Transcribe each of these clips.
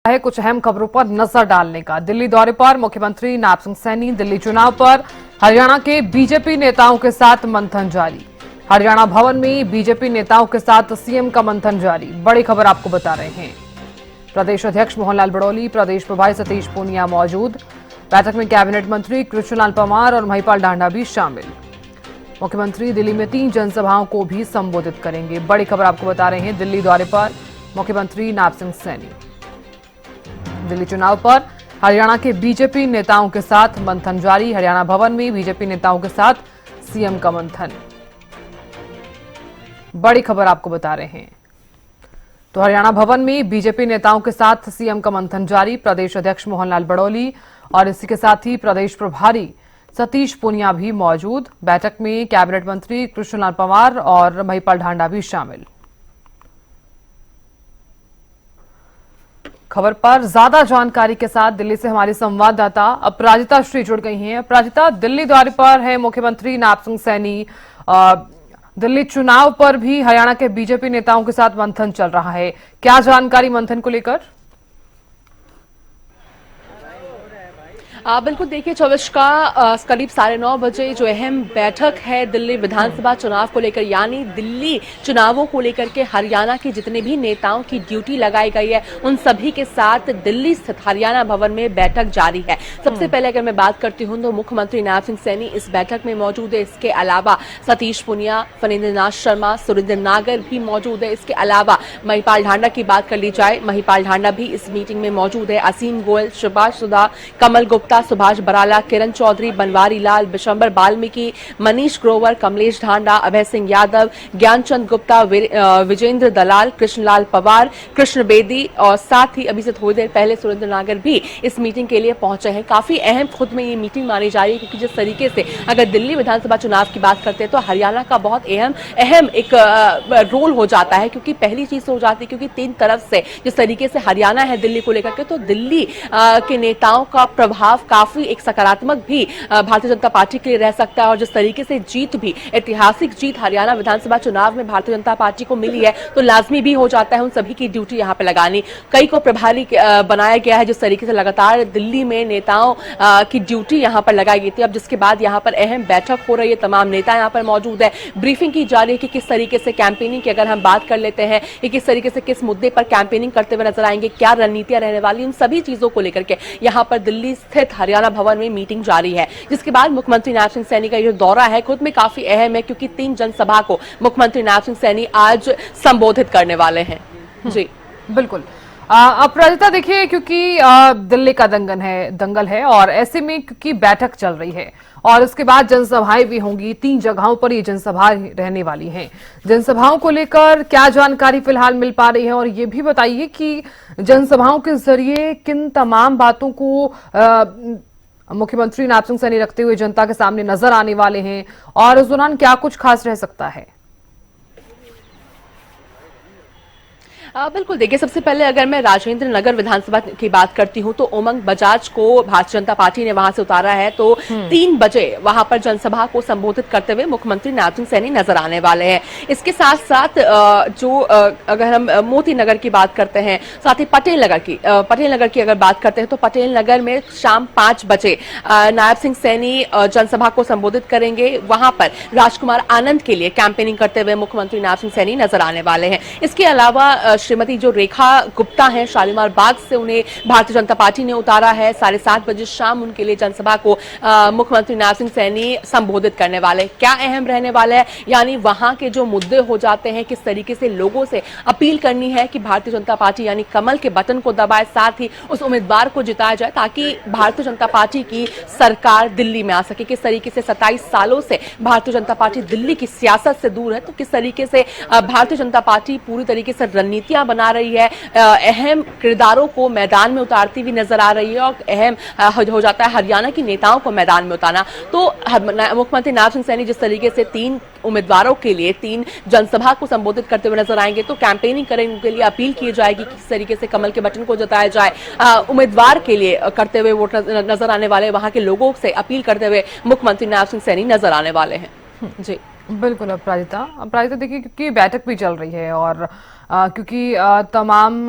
है कुछ अहम खबरों पर नजर डालने का। दिल्ली दौरे पर मुख्यमंत्री नायब सिंह सैनी, दिल्ली चुनाव पर हरियाणा के बीजेपी नेताओं के साथ मंथन जारी। हरियाणा भवन में बीजेपी नेताओं के साथ सीएम का मंथन जारी। बड़ी खबर आपको बता रहे हैं। प्रदेश अध्यक्ष मोहनलाल बड़ौली, प्रदेश प्रभारी सतीश पूनिया मौजूद। बैठक में कैबिनेट मंत्री कृष्णलाल पंवार और महिपाल ढांडा भी शामिल। मुख्यमंत्री दिल्ली में 3 जनसभाओं को भी संबोधित करेंगे। बड़ी खबर आपको बता रहे हैं। दिल्ली दौरे पर मुख्यमंत्री नायब सिंह सैनी, दिल्ली चुनाव पर हरियाणा के बीजेपी नेताओं के साथ मंथन जारी। हरियाणा भवन में बीजेपी नेताओं के साथ सीएम का मंथन। बड़ी खबर आपको बता रहे हैं। तो हरियाणा भवन में बीजेपी नेताओं के साथ सीएम का मंथन जारी। प्रदेश अध्यक्ष मोहनलाल बड़ौली और इसी के साथ ही प्रदेश प्रभारी सतीश पूनिया भी मौजूद। बैठक में कैबिनेट मंत्री कृष्णलाल पंवार और महिपाल ढांडा भी शामिल। खबर पर ज्यादा जानकारी के साथ दिल्ली से हमारी संवाददाता अपराजिता श्री जुड़ गई हैं। अपराजिता, दिल्ली दौरे पर है मुख्यमंत्री नायब सिंह सैनी। दिल्ली चुनाव पर भी हरियाणा के बीजेपी नेताओं के साथ मंथन चल रहा है। क्या जानकारी मंथन को लेकर? बिल्कुल, देखिए 24 का करीब 9:30 बजे जो अहम बैठक है दिल्ली विधानसभा चुनाव को लेकर, यानी दिल्ली चुनावों को लेकर के हरियाणा के जितने भी नेताओं की ड्यूटी लगाई गई है उन सभी के साथ दिल्ली स्थित हरियाणा भवन में बैठक जारी है। सबसे पहले अगर मैं बात करती हूं तो मुख्यमंत्री नायब सिंह सैनी इस बैठक में मौजूद है। इसके अलावा सतीश पूनिया, फणींद्र नाथ शर्मा, सुरेंद्र नागर भी मौजूद है। इसके अलावा महिपाल ढांडा की बात कर ली जाए, महिपाल ढांडा भी इस मीटिंग में मौजूद है। असीम गोयल, सुभाष सुधा, कमल गुप्ता, सुभाष बराला, किरण चौधरी, बनवारी लाल, बिशंबर बाल्मीकि, मनीष ग्रोवर, कमलेश ढांडा, अभय सिंह यादव, ज्ञानचंद गुप्ता, विजेंद्र दलाल, कृष्णलाल पंवार, कृष्ण बेदी और साथ ही अभी से थोड़ी देर पहले सुरेंद्र नागर भी इस मीटिंग के लिए पहुंचे हैं। काफी अहम खुद में ये मीटिंग मानी जा रही है, क्योंकि जिस तरीके से अगर दिल्ली विधानसभा चुनाव की बात करते हैं तो हरियाणा का बहुत अहम एक रोल हो जाता है, क्योंकि पहली चीज हो जाती है क्योंकि 3 तरफ से जिस तरीके से हरियाणा है दिल्ली को लेकर के, तो दिल्ली के नेताओं का प्रभाव काफी एक सकारात्मक भी भारतीय जनता पार्टी के लिए रह सकता है। और जिस तरीके से जीत भी, ऐतिहासिक जीत हरियाणा विधानसभा चुनाव में भारतीय जनता पार्टी को मिली है, तो लाजमी भी हो जाता है उन सभी की ड्यूटी यहां पे लगानी। कई को प्रभारी बनाया गया है। जिस तरीके से लगातार दिल्ली में नेताओं की ड्यूटी यहां पर लगाई गई थी, अब जिसके बाद यहां पर अहम बैठक हो रही है, तमाम नेता यहां पर मौजूद है, ब्रीफिंग की जा रही है कि किस तरीके से कैंपेनिंग की अगर हम बात कर लेते हैं कि किस तरीके से किस मुद्दे पर कैंपेनिंग करते हुए नजर आएंगे, क्या रणनीतियां रहने वाली, उन सभी चीजों को लेकर के यहां पर दिल्ली स्थित हरियाणा भवन में मीटिंग जारी है। जिसके बाद मुख्यमंत्री नायब सिंह सैनी का ये दौरा है खुद में काफी अहम है, क्योंकि 3 जनसभा को मुख्यमंत्री नायब सिंह सैनी आज संबोधित करने वाले हैं। जी बिल्कुल। अपराजिता, देखिए क्योंकि दिल्ली का दंगल है और ऐसे में क्योंकि बैठक चल रही है और उसके बाद जनसभाएं भी होंगी, 3 जगहों पर ये जनसभा रहने वाली हैं। जनसभाओं को लेकर क्या जानकारी फिलहाल मिल पा रही है, और ये भी बताइए कि जनसभाओं के जरिए किन तमाम बातों को मुख्यमंत्री नायब सिंह सैनी रखते हुए जनता के सामने नजर आने वाले हैं, और उस दौरान क्या कुछ खास रह सकता है? बिल्कुल, देखिए सबसे पहले अगर मैं राजेंद्र नगर विधानसभा की बात करती हूं तो उमंग बजाज को भारतीय जनता पार्टी ने वहां से उतारा है, तो 3 बजे वहां पर जनसभा को संबोधित करते हुए मुख्यमंत्री नायब सिंह सैनी नजर आने वाले हैं। इसके साथ साथ अगर हम मोती नगर की बात करते हैं, साथ ही पटेल नगर की अगर बात करते हैं तो पटेल नगर में शाम 5 बजे नायब सिंह सैनी जनसभा को संबोधित करेंगे। वहां पर राजकुमार आनंद के लिए कैंपेनिंग करते हुए मुख्यमंत्री नायब सिंह सैनी नजर आने वाले हैं। इसके अलावा श्रीमती जो रेखा गुप्ता हैं, शालीमार बाग से उन्हें भारतीय जनता पार्टी ने उतारा है। 7:30 बजे शाम उनके लिए जनसभा को मुख्यमंत्री नायब सिंह सैनी संबोधित करने वाले। क्या अहम रहने वाला है, यानी वहां के जो मुद्दे हो जाते हैं, किस तरीके से लोगों से अपील करनी है कि भारतीय जनता पार्टी यानी कमल के बटन को दबाए, साथ ही उस उम्मीदवार को जिताया जाए ताकि भारतीय जनता पार्टी की सरकार दिल्ली में आ सके। किस तरीके से 27 सालों से भारतीय जनता पार्टी दिल्ली की सियासत से दूर है, तो किस तरीके से भारतीय जनता पार्टी पूरी तरीके से रणनीति बना रही है, अहम किरदारों को मैदान में उतारती हुई नजर आ रही है, और अहम हो जाता है हरियाणा की नेताओं को मैदान में उतारना। तो मुख्यमंत्री नायब सिंह सैनी जिस तरीके से 3 उम्मीदवारों के लिए 3 जनसभा को संबोधित करते हुए नजर आएंगे, तो कैंपेनिंग करेंगे, उनके लिए अपील की जाएगी किस तरीके से कमल के बटन को जताया जाए। उम्मीदवार के लिए करते हुए वोट नजर आने वाले, वहां के लोगों से अपील करते हुए मुख्यमंत्री नायब सिंह सैनी नजर आने वाले हैं। जी बिल्कुल। अपराजिता, देखिए क्योंकि बैठक भी चल रही है और क्योंकि तमाम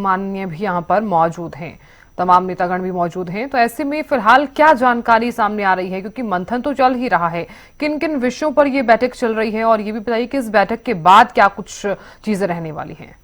माननीय भी यहाँ पर मौजूद हैं, तमाम नेतागण भी मौजूद हैं। तो ऐसे में फिलहाल क्या जानकारी सामने आ रही है, क्योंकि मंथन तो चल ही रहा है, किन किन विषयों पर ये बैठक चल रही है, और ये भी बताइए कि इस बैठक के बाद क्या कुछ चीजें रहने वाली हैं।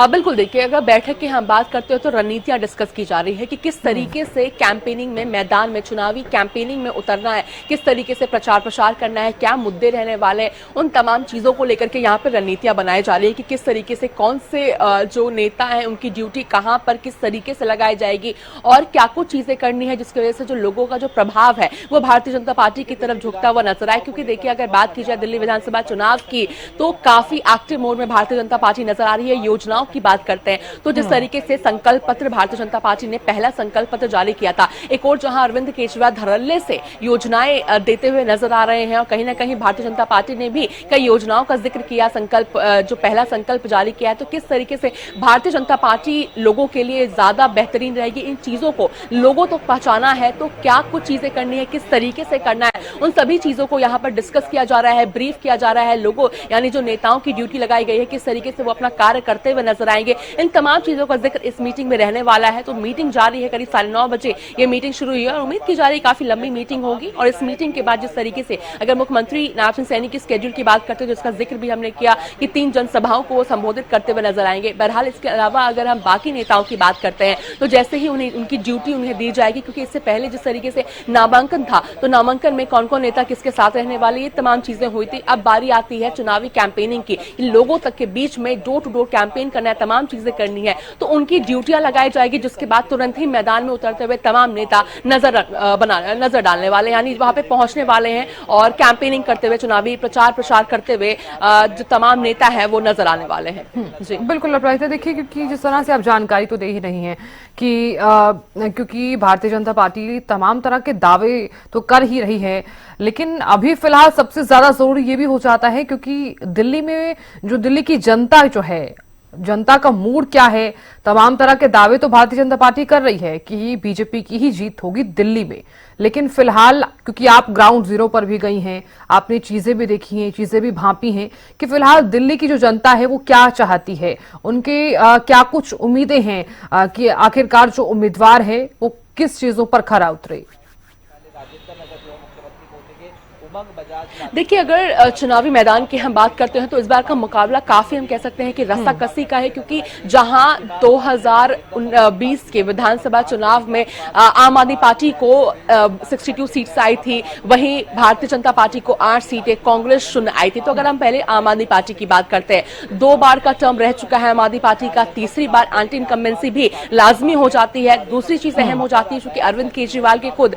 बिल्कुल, देखिए अगर बैठक की हम बात करते हो तो रणनीतियां डिस्कस की जा रही है कि किस तरीके से कैंपेनिंग में, मैदान में, चुनावी कैंपेनिंग में उतरना है, किस तरीके से प्रचार प्रसार करना है, क्या मुद्दे रहने वाले हैं, उन तमाम चीजों को लेकर के यहाँ पर रणनीतियां बनाई जा रही है कि किस तरीके से कौन से जो नेता हैं उनकी ड्यूटी कहां पर किस तरीके से लगाई जाएगी और क्या कुछ चीजें करनी है जिसकी वजह से जो लोगों का जो प्रभाव है वो भारतीय जनता पार्टी की तरफ झुकता हुआ नजर आए। क्योंकि देखिए अगर बात की जाए दिल्ली विधानसभा चुनाव की तो काफी एक्टिव मोड में भारतीय जनता पार्टी नजर आ रही है। योजनाओं की बात करते हैं तो जिस तरीके से संकल्प पत्र भारतीय जनता पार्टी ने पहला संकल्प पत्र जारी किया था, एक और जहां अरविंद केजरीवाल धड़ल्ले से योजनाएं देते हुए नजर आ रहे हैं और कहीं ना कहीं भारतीय जनता पार्टी ने भी कई योजनाओं का जिक्र किया, संकल्प जो पहला संकल्प जारी किया है, तो किस तरीके से भारतीय जनता पार्टी लोगों के लिए ज्यादा बेहतरीन रहेगी, इन चीजों को लोगों तक पहुंचाना है तो क्या कुछ चीजें करनी है, किस तरीके से करना है, उन सभी चीजों को यहाँ पर डिस्कस किया जा रहा है, ब्रीफ किया जा रहा है। लोगों यानी जो नेताओं की ड्यूटी लगाई गई है किस तरीके से वो अपना कार्य करते हुए नजर आएंगे, इन तमाम चीजों का जिक्र इस मीटिंग में रहने वाला है। तो मीटिंग जारी है, करीब 9:30 बजे ये मीटिंग शुरू हुई है और उम्मीद की जा रही है काफी लंबी मीटिंग होगी। और इस मीटिंग के बाद जिस तरीके से अगर मुख्यमंत्री नायब सिंह सैनी की स्केड्यूल की बात करते हैं जिसका जिक्र भी हमने किया कि 3 जनसभाओं को संबोधित करते हुए नजर आएंगे। बहरहाल इसके अलावा अगर हम बाकी नेताओं की बात करते हैं तो जैसे ही उन्हें उनकी ड्यूटी उन्हें दी जाएगी, क्योंकि इससे पहले जिस तरीके से नामांकन था तो नामांकन में कौन कौन नेता किसके साथ रहने वाले, ये तमाम चीजें हुई थी। अब बारी आती है चुनावी कैंपेनिंग की, लोगों तक के बीच में डोर टू डोर कैंपेन करना है, तमाम चीजें करनी है, तो उनकी ड्यूटियां लगाई जाएगी जिसके बाद तुरंत ही मैदान में उतरते हुए तमाम नेता नजर डालने वाले, यानी वहां पे पहुंचने वाले हैं और कैंपेनिंग करते हुए, चुनावी प्रचार प्रसार करते हुए जो तमाम नेता है वो नजर आने वाले हैं। जी बिल्कुल अपराजिता, देखिए क्योंकि जिस तरह से आप जानकारी तो दे ही रही हैं कि क्योंकि भारतीय जनता पार्टी तमाम तरह के दावे तो कर ही रही है, लेकिन अभी फिलहाल सबसे ज्यादा जरूरी ये भी हो जाता है क्योंकि दिल्ली में जो दिल्ली की जनता जो है, जनता का मूड क्या है। तमाम तरह के दावे तो भारतीय जनता पार्टी कर रही है कि बीजेपी की ही जीत होगी दिल्ली में, लेकिन फिलहाल क्योंकि आप ग्राउंड जीरो पर भी गई हैं, आपने चीजें भी देखी हैं, चीजें भी भांपी हैं कि फिलहाल दिल्ली की जो जनता है वो क्या चाहती है, उनके क्या कुछ उम्मीदें हैं कि आखिरकार जो उम्मीदवार है वो किस चीजों पर खरा उतरे। देखिए अगर चुनावी मैदान की हम बात करते हैं तो इस बार का मुकाबला काफी हम कह सकते हैं कि रस्साकसी का है, क्योंकि जहां 2020 के विधानसभा चुनाव में आम आदमी पार्टी को 62 सीट्स आई थी, वहीं भारतीय जनता पार्टी को 8 सीटें, कांग्रेस 0 आई थी। तो अगर हम पहले आम आदमी पार्टी की बात करते हैं, 2 बार का टर्म रह चुका है आम आदमी पार्टी का, तीसरी बार एंटी इनकम्बेंसी भी लाजमी हो जाती है। दूसरी चीज अहम हो जाती है क्योंकि अरविंद केजरीवाल के खुद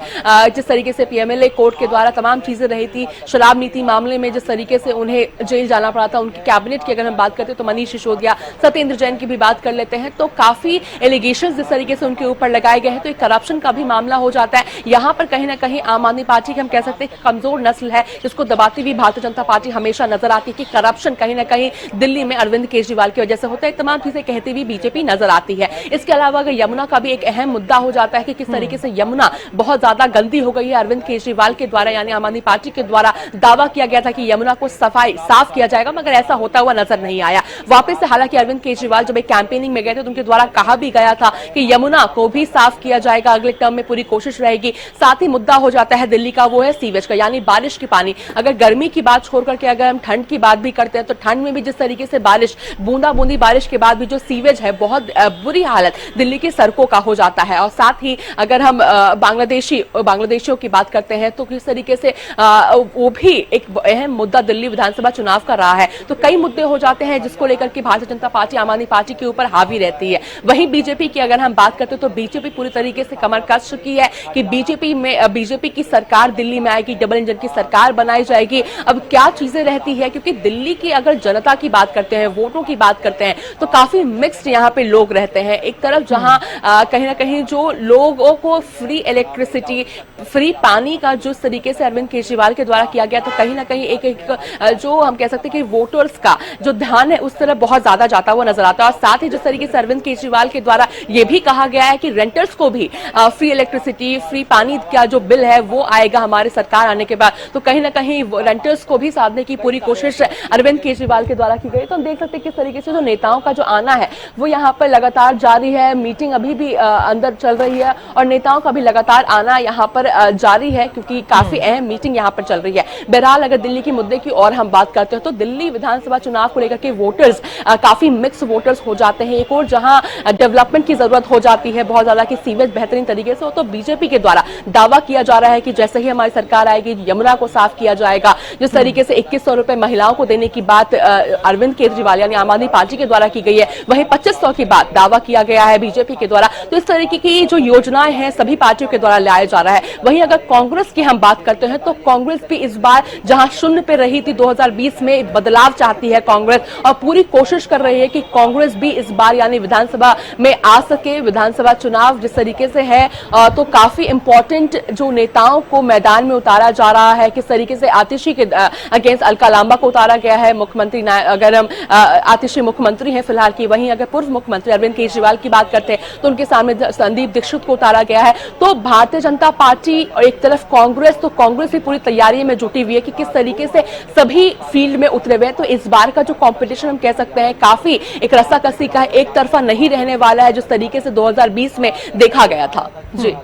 जिस तरीके से पीएमएलए कोर्ट के द्वारा तमाम चीजें रही थी, शराब नीति मामले में जिस तरीके से उन्हें जेल जाना पड़ा था, उनकी कैबिनेट की अगर हम बात करते हैं तो मनीष सिसोदिया, सत्येंद्र जैन की भी बात कर लेते हैं, तो काफी एलिगेशंस जिस तरीके से उनके ऊपर लगाए गए हैं, तो एक करप्शन का भी मामला हो जाता है। यहाँ पर कहीं ना कहीं आम आदमी पार्टी की हम कह सकते हैं कमजोर नस्ल है जिसको दबाती हुई भारतीय जनता पार्टी हमेशा नजर आती है कि करप्शन कहीं ना कहीं दिल्ली में अरविंद केजरीवाल की वजह से होता है। तमाम चीजें कहती हुई बीजेपी नजर आती है। इसके अलावा अगर यमुना का भी एक अहम मुद्दा हो जाता है कि किस तरीके से यमुना बहुत ज्यादा गंदी हो गई है, अरविंद केजरीवाल के द्वारा यानी आम आदमी पार्टी के द्वारा दावा किया गया था कि यमुना को साफ किया जाएगा, मगर ऐसा होता हुआ नजर नहीं आया। वापस से हालांकि अरविंद केजरीवाल जब एक कैंपेनिंग में गए थे तो उनके द्वारा कहा भी गया था कि यमुना को भी साफ किया जाएगा, अगले टर्म में पूरी कोशिश रहेगी। साथ ही मुद्दा हो जाता है दिल्ली का, वो है सीवेज का, यानी बारिश की पानी। अगर गर्मी की बात छोड़ करके अगर हम ठंड की बात भी करते हैं तो ठंड में भी जिस तरीके से बारिश, बूंदा बूंदी बारिश के बाद भी जो सीवेज है, बहुत बुरी हालत दिल्ली की सड़कों का हो जाता है। और साथ ही अगर हम बांग्लादेशियों की बात करते हैं तो किस तरीके से वो भी एक अहम मुद्दा दिल्ली विधानसभा चुनाव का रहा है। तो कई मुद्दे हो जाते हैं जिसको लेकर के भारतीय जनता पार्टी आम आदमी पार्टी के ऊपर हावी रहती है। वहीं बीजेपी की अगर हम बात करते हैं तो बीजेपी पूरी तरीके से कमर कस चुकी है कि बीजेपी की सरकार दिल्ली में आएगी, डबल इंजन की सरकार बनाई जाएगी। अब क्या चीजें रहती है, क्योंकि दिल्ली की अगर जनता की बात करते हैं, वोटों की बात करते हैं तो काफी मिक्स्ड यहाँ पे लोग रहते हैं। एक तरफ जहां कहीं ना कहीं जो लोगों को फ्री इलेक्ट्रिसिटी, फ्री पानी का जिस तरीके से अरविंद केजरीवाल के द्वारा किया किया गया, तो कहीं ना कहीं एक जो हम कह सकते हैं कि वोटर्स का जो ध्यान है उस तरफ बहुत ज्यादा जाता हुआ नजर आता है। और साथ ही जिस तरीके से अरविंद केजरीवाल के द्वारा यह भी कहा गया है कि रेंटर्स को भी फ्री इलेक्ट्रिसिटी, फ्री पानी का जो बिल है वो आएगा हमारी सरकार आने के बाद, तो कहीं ना कहीं रेंटर्स को भी साधने की पूरी कोशिश अरविंद केजरीवाल के द्वारा की गई। तो हम देख सकते हैं किस तरीके से जो नेताओं का जो आना है वो यहाँ पर लगातार जारी है। मीटिंग अभी भी अंदर चल रही है और नेताओं का भी लगातार आना यहाँ पर जारी है, क्योंकि काफी अहम मीटिंग यहाँ पर चल रही है। बहरहाल अगर दिल्ली की मुद्दे की और हम बात करते हैं तो दिल्ली विधानसभा चुनाव को लेकर के वोटर्स काफी मिक्स वोटर्स हो जाते हैं। एक और जहां डेवलपमेंट की जरूरत हो जाती है बहुत ज्यादा कि सीवेज बेहतरीन तरीके से हो, तो बीजेपी के द्वारा दावा किया जा रहा है कि जैसे ही हमारी सरकार आएगी यमुना को साफ किया जाएगा। जिस तरीके से 2100 रुपए महिलाओं को देने की बात अरविंद केजरीवाल यानी आम आदमी पार्टी के द्वारा की गई है, वहीं 2500 की बात दावा किया गया है बीजेपी के द्वारा। तो इस तरीके की जो योजनाएं हैं सभी पार्टियों के द्वारा लाया जा रहा है। वहीं अगर कांग्रेस की हम बात करते हैं तो कांग्रेस भी इस बार जहां शून्य पे रही थी 2020 में, बदलाव चाहती है कांग्रेस और पूरी कोशिश कर रही है कि कांग्रेस भी इस बार यानी विधानसभा में आ सके। विधानसभा चुनाव जिस तरीके से है तो काफी इंपॉर्टेंट जो नेताओं को मैदान में उतारा जा रहा है, किस तरीके से आतिशी के अगेंस्ट अलका लांबा को उतारा गया है। मुख्यमंत्री अगर हम आतिशी मुख्यमंत्री हैं फिलहाल की, वहीं अगर पूर्व मुख्यमंत्री अरविंद केजरीवाल की बात करते हैं तो उनके सामने संदीप दीक्षित को उतारा गया है। तो भारतीय जनता पार्टी और एक तरफ कांग्रेस, तो कांग्रेस भी पूरी तैयारी में जुटी हुई है कि किस तरीके से सभी फील्ड में उतरे हुए हैं। तो इस बार का जो कंपटीशन हम कह सकते हैं काफी एक रस्साकसी का है, एक तरफा नहीं रहने वाला है जिस तरीके से 2020 में देखा गया था। जी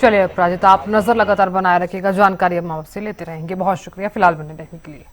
चलिए अपराजिता, आप नजर लगातार बनाए रखिएगा, जानकारी हम आपसे लेते रहेंगे। बहुत शुक्रिया फिलहाल बने रहने के लिए।